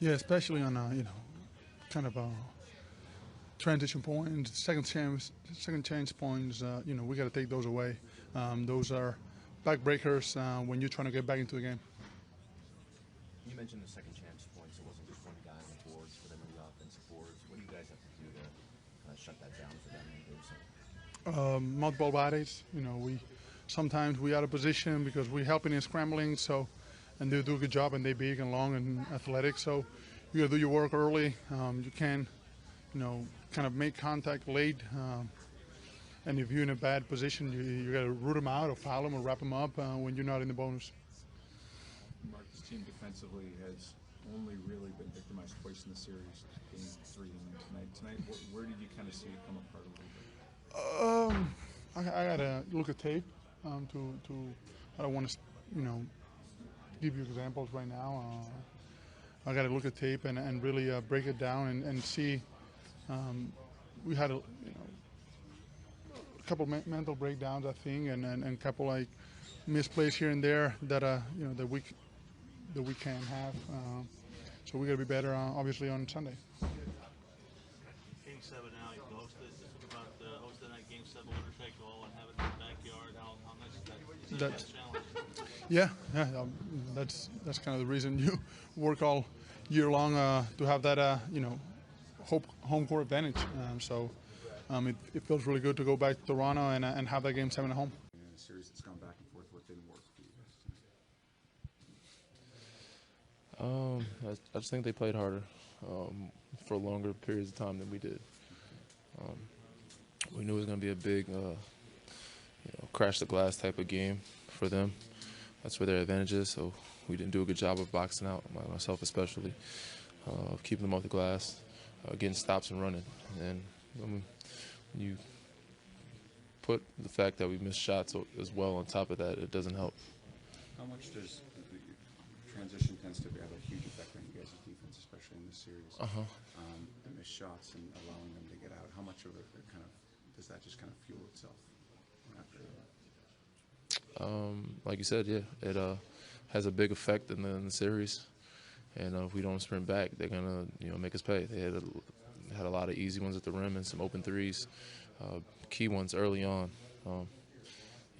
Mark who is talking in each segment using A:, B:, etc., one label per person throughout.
A: Yeah, especially on kind of transition points, second chance points. We got to take those away. Those are backbreakers when you're trying to get back into the game.
B: You mentioned the second chance points. It wasn't just one guy on the boards for them on the offensive boards. What do you guys have to do to kind of shut that down for them in game seven?
A: Multiple bodies. Sometimes we out of position because we're helping and scrambling. And they do a good job, and they're big and long and athletic. So you got to do your work early. You can, kind of make contact late. And if you're in a bad position, you got to root them out or foul them or wrap them up when you're not in the bonus.
C: Marc, this team defensively has only really been victimized twice in the series, game 3 and then tonight. Where did you kind of see it come apart a little bit?
A: I gotta look at tape I don't want to give you examples right now. I gotta look at tape and really break it down and see. We had a couple mental breakdowns, I think, and a couple like misplays here and there that that we can have. So we got to be better, obviously, on Sunday.
D: Game 7 now, you hosted. Think about hosting that Game 7 winner take all and having it in the backyard. How nice is that? Is that a challenge?
A: Yeah. That's kind of the reason you work all year long to have that home court advantage. It feels really good to go back to Toronto and have that Game 7 at home.
C: In a series that's gone back and forth, what didn't work for you guys tonight?
E: I just think they played harder for longer periods of time than we did. We knew it was going to be a big, crash the glass type of game for them. That's where their advantage is. So we didn't do a good job of boxing out, myself especially, of keeping them off the glass, getting stops and running. And when you put the fact that we missed shots as well on top of that, it doesn't help.
C: How much does the transition tends to have a huge effect on you guys' defense, especially in this series? The missed shots and allowing them to get out. How much of it does that just kind of fuel itself after that?
E: Like you said, yeah, it has a big effect in the series. And if we don't sprint back, they're gonna make us pay. They had a lot of easy ones at the rim and some open threes, key ones early on.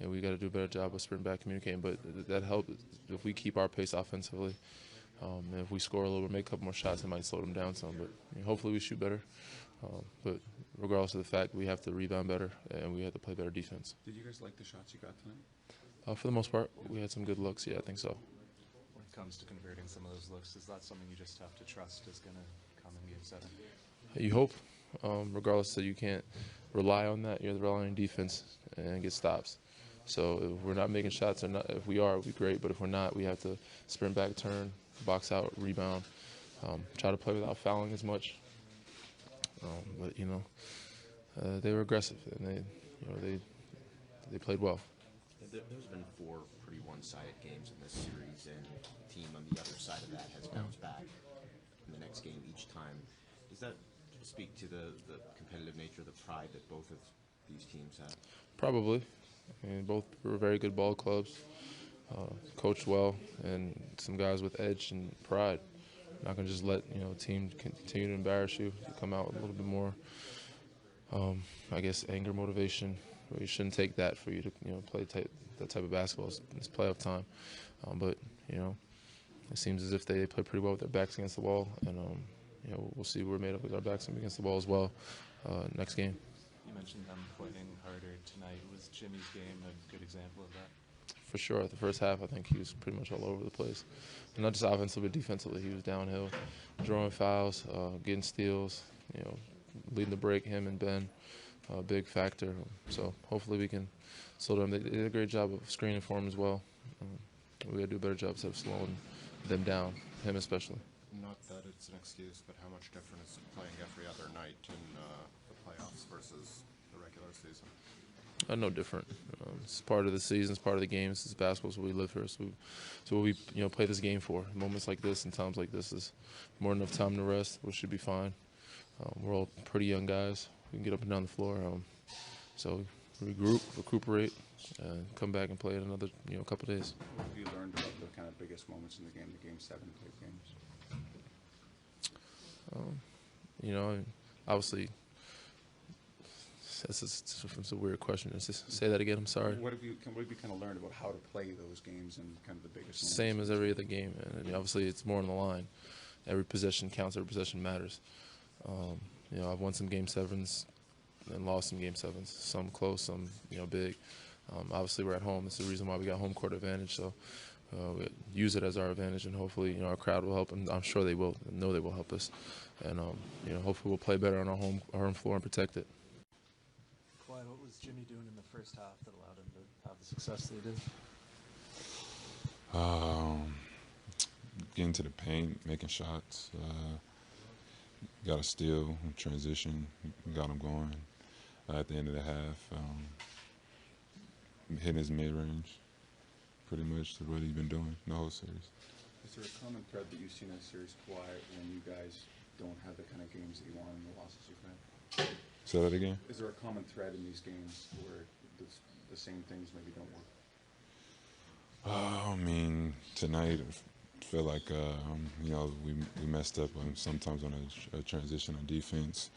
E: We got to do a better job of sprint back communicating, but that helps if we keep our pace offensively. And if we score a little, make a couple more shots, it might slow them down some. But hopefully we shoot better. But regardless of the fact, we have to rebound better and we have to play better defense.
C: Did you guys like the shots you got tonight?
E: For the most part, we had some good looks. Yeah, I think so.
F: When it comes to converting some of those looks, is that something you just have to trust is going to come in Game 7?
E: You hope, regardless that you can't rely on that. You're relying on defense and get stops. So if we're not making shots, or not, if we are, it'd be great. But if we're not, we have to sprint back, turn, box out, rebound, try to play without fouling as much. But they were aggressive and they played well.
B: There's been 4 pretty one-sided games in this series, and the team on the other side of that has bounced back in the next game each time. Does that speak to the competitive nature, the pride that both of these teams have?
E: Probably. Both were very good ball clubs, coached well, and some guys with edge and pride. Not going to just let a team continue to embarrass you. You come out with a little bit more, anger, motivation. You shouldn't take that for you to play that type of basketball. It's playoff time, but it seems as if they play pretty well with their backs against the wall, and we'll see what we're made of with our backs against the wall as well next game.
F: You mentioned them playing harder tonight. Was Jimmy's game a good example of that?
E: For sure. The first half, I think he was pretty much all over the place. And not just offensively, but defensively. He was downhill, drawing fouls, getting steals, leading the break, him and Ben, a big factor. So hopefully we can slow them. They did a great job of screening for him as well. We got to do a better job of slowing them down, him especially.
G: Not that it's an excuse, but how much different is playing every other night in the playoffs versus the regular season?
E: No different. It's part of the season. It's part of the game. It's basketball. It's what we live for. So what we play this game for. Moments like this and times like this is more than enough time to rest, which should be fine. We're all pretty young guys. We can get up and down the floor. So regroup, recuperate, and come back and play in another couple days.
C: What have you learned about the kind of biggest moments in the game, the Game 7 type games?
E: You know, and obviously, it's a weird question. Just say that again. I'm sorry.
C: What have you kind of learned about how to play those games and kind of the biggest moments?
E: Same as every other game, man. I mean, obviously, it's more on the line. Every possession counts. Every possession matters. You know, I've won some game sevens and lost some game sevens. Some close, some big. Obviously, we're at home. That's the reason why we got home court advantage. So we use it as our advantage, and hopefully, our crowd will help. And I'm sure they will. I know they will help us. And hopefully, we'll play better on our home floor and protect it.
F: Kawhi, what was Jimmy doing in the first half that allowed him to have the success that he did?
H: Getting to the paint, making shots. Got a steal, transition, got him going. At the end of the half, hitting his mid-range. Pretty much what he's been doing the whole series.
C: Is there a common thread that you've seen in the series, Kawhi, when you guys don't have the kind of games that you want in the losses you've had?
H: Say that again?
C: Is there a common thread in these games where the same things maybe don't work?
H: I mean, tonight I feel like we messed up sometimes on a transition on defense.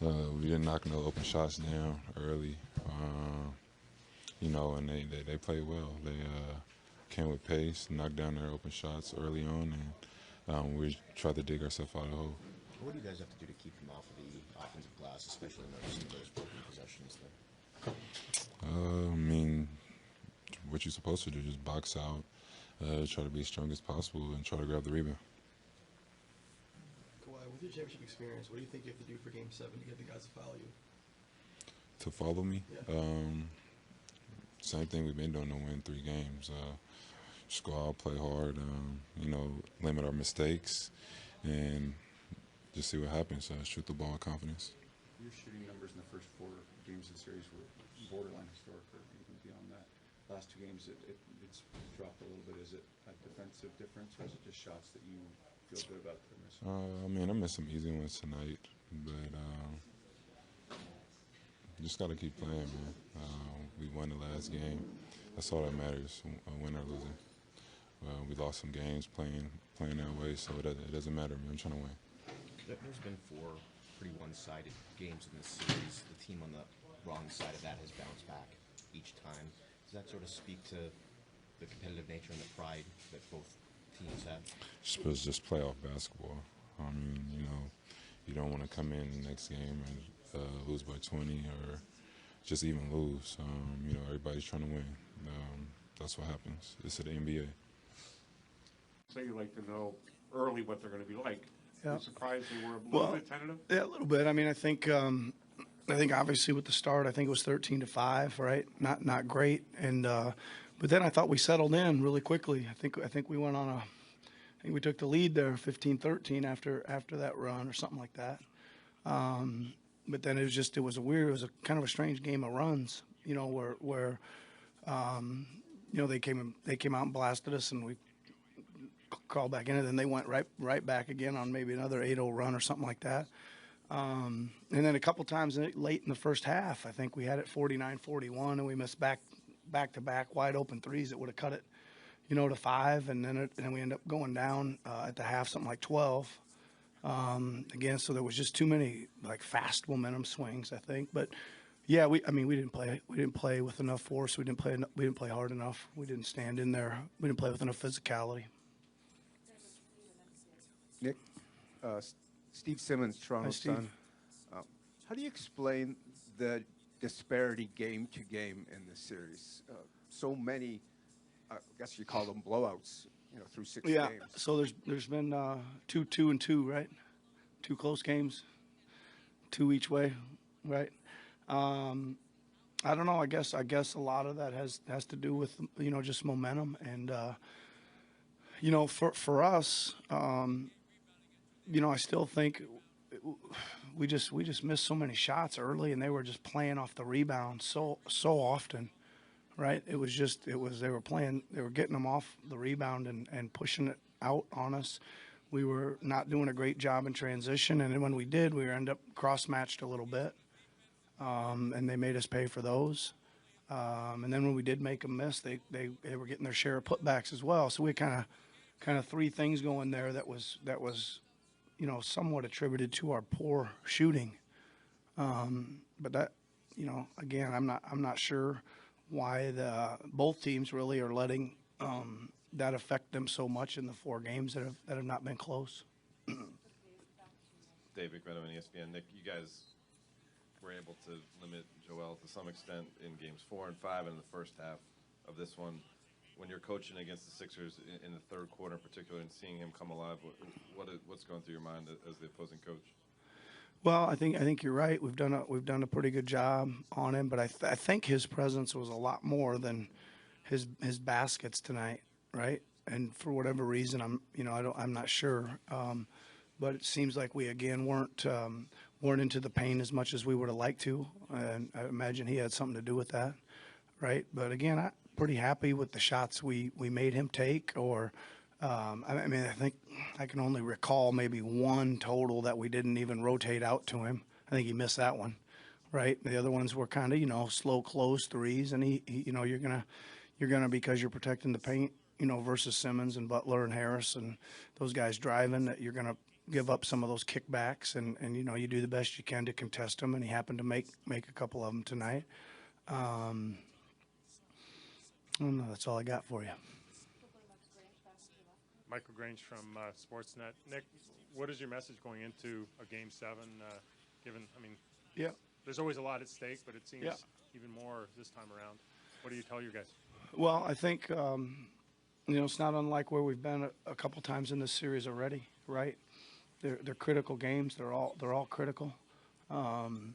H: We didn't knock no open shots down early. And they played well. They came with pace, knocked down their open shots early on, and we tried to dig ourselves out of the hole.
B: What do you guys have to do to keep them off of the offensive glass, especially in some of those broken possessions there?
H: I mean, what you're supposed to do, just box out, try to be as strong as possible, and try to grab the rebound.
I: Kawhi, with your championship experience, what do you think you have to do for Game 7 to get the guys to follow you?
H: To follow me?
I: Yeah.
H: Same thing we've been doing to win 3 games. Just go out, play hard, limit our mistakes, and just see what happens. Shoot the ball with confidence.
C: Your shooting numbers in the first 4 games of the series were borderline historic, or even beyond that. Last 2 games, it's dropped a little bit. Is it a defensive difference, or is it just shots that you feel good about that are missing?
H: I missed some easy ones tonight, but just got to keep playing, man. We won the last game. That's all that matters, win or losing. We lost some games playing that way, so it doesn't matter, man. I'm trying to win.
B: There's been 4 pretty one-sided games in this series. The team on the wrong side of that has bounced back each time. Does that sort of speak to the competitive nature and the pride that both teams have?
H: It's just playoff basketball. I mean, you don't want to come in the next game and lose by 20 or just even lose. Everybody's trying to win. That's what happens. It's the NBA.
J: So you like to know early what they're going to be like.
I: Yeah.
J: I'm surprised they were a little bit tentative.
I: Yeah, a little bit. I mean, I think obviously with the start, I think it was 13-5, right? Not great, and but then I thought we settled in really quickly. I think we went on I think we took the lead there, 15-13 after that run or something like that. But then it was a kind of a strange game of runs, where they came out and blasted us, and we called back in, and then they went right back again on maybe another 8-0 run or something like that. And then a couple times late in the first half, I think we had it 49-41, and we missed back-to-back wide open threes that would have cut it, to 5, and then we end up going down at the half something like 12. Again, so there was just too many fast momentum swings, I think. But yeah, we didn't play with enough force. We didn't play hard enough. We didn't stand in there. We didn't play with enough physicality.
K: Nick, Steve Simmons, Toronto Sun. How do you explain the disparity game to game in this series? So many, I guess you call them blowouts, through 6 games.
I: So there's been 2-2, right? 2 close games, 2 each way, right? I don't know. I guess a lot of that has to do with just momentum, and for us, I still think we just missed so many shots early, and they were just playing off the rebound so often. Right, they were getting them off the rebound and pushing it out on us. We were not doing a great job in transition, and then when we did, we ended up cross-matched a little bit, and they made us pay for those. And then when we did make them miss, they were getting their share of putbacks as well. So we kind of 3 things going there that was somewhat attributed to our poor shooting. But that, again, I'm not sure why both teams really are letting that affect them so much in the 4 games that have not been close.
L: Dave McMenamin, ESPN. Nick, you guys were able to limit Joel to some extent in games 4 and 5 in the first half of this one. When you're coaching against the Sixers in the third quarter in particular and seeing him come alive, what's going through your mind as the opposing coach?
I: Well, I think you're right. We've done a pretty good job on him, but I think his presence was a lot more than his baskets tonight, right? And for whatever reason, I'm not sure. But it seems like we again weren't into the paint as much as we would have liked to, and I imagine he had something to do with that, right? But again, I'm pretty happy with the shots we made him take. Or I think I can only recall maybe one total that we didn't even rotate out to him. I think he missed that one, right? The other ones were kind of slow close threes, and he you're gonna because you're protecting the paint, versus Simmons and Butler and Harris and those guys driving, that you're gonna give up some of those kickbacks, and you do the best you can to contest them, and he happened to make a couple of them tonight. I don't know, that's all I got for you.
J: Michael Grange from Sportsnet. Nick, what is your message going into a Game 7?
I: Yeah,
J: there's always a lot at stake, but it seems
I: Yeah.
J: even more this time around. What do you tell your guys?
I: Well, I think it's not unlike where we've been a couple times in this series already, right? They're critical games. They're all critical, and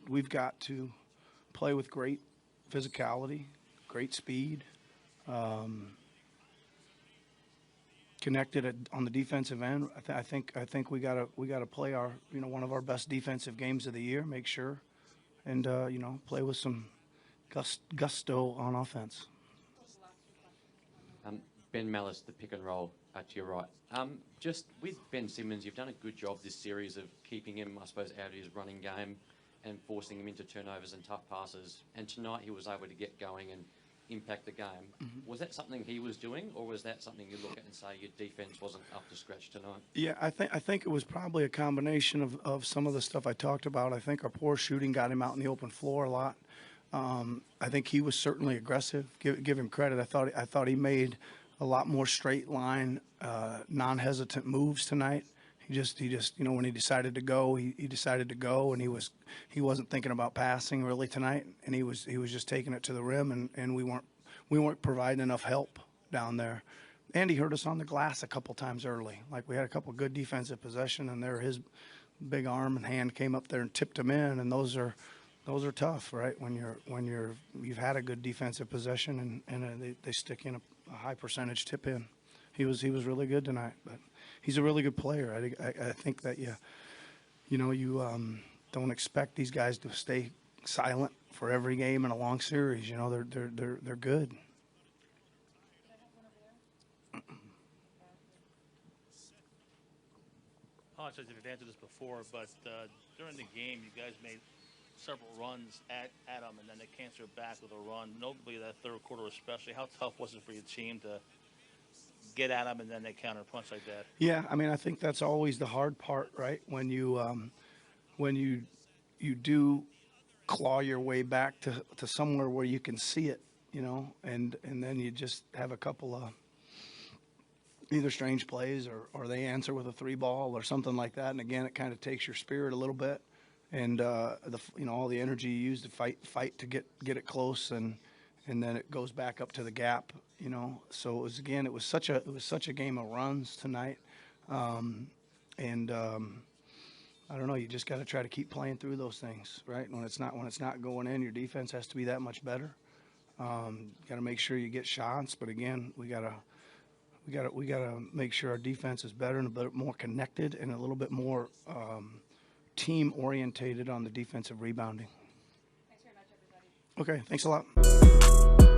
I: we've got to play with great physicality, great speed, connected on the defensive end. I think we gotta play our one of our best defensive games of the year. Make sure, and play with some gusto on offense.
M: Ben Mallis, the pick and roll to your right. Just with Ben Simmons, you've done a good job this series of keeping him, I suppose, out of his running game and forcing him into turnovers and tough passes. And tonight he was able to get going and impact the game.
I: Mm-hmm.
M: Was that something he was doing, or was that something you look at and say your defense wasn't up to scratch tonight?
I: Yeah, I think it was probably a combination of some of the stuff I talked about. I think our poor shooting got him out in the open floor a lot. I think he was certainly aggressive. Give him credit. I thought he made a lot more straight line, non-hesitant moves tonight. He just when he decided to go, he decided to go, and he wasn't thinking about passing really tonight, and he was just taking it to the rim, and we weren't providing enough help down there. And he hurt us on the glass a couple times early. Like, we had a couple good defensive possession, and there his big arm and hand came up there and tipped him in, and those are tough, right? When you've had a good defensive possession and they stick in a high percentage tip in. He was really good tonight, but he's a really good player. I think that you don't expect these guys to stay silent for every game in a long series. They're good.
D: I apologize if you've answered this before, but during the game, you guys made several runs at them, and then they came back with a run, notably that third quarter especially. How tough was it for your team to get at them and then they counter-punch like that?
I: Yeah, I think that's always the hard part, right? When you do claw your way back to somewhere where you can see it, and then you just have a couple of either strange plays or they answer with a 3-ball or something like that. And again, it kind of takes your spirit a little bit, and all the energy you use to fight to get it close, and then it goes back up to the gap. So it was such a game of runs tonight, and I don't know. You just got to try to keep playing through those things, right? When it's not going in, your defense has to be that much better. Got to make sure you get shots, but again, we gotta make sure our defense is better and a bit more connected and a little bit more team orientated on the defensive rebounding.
N: Thanks very much, everybody.
I: Okay, thanks a lot.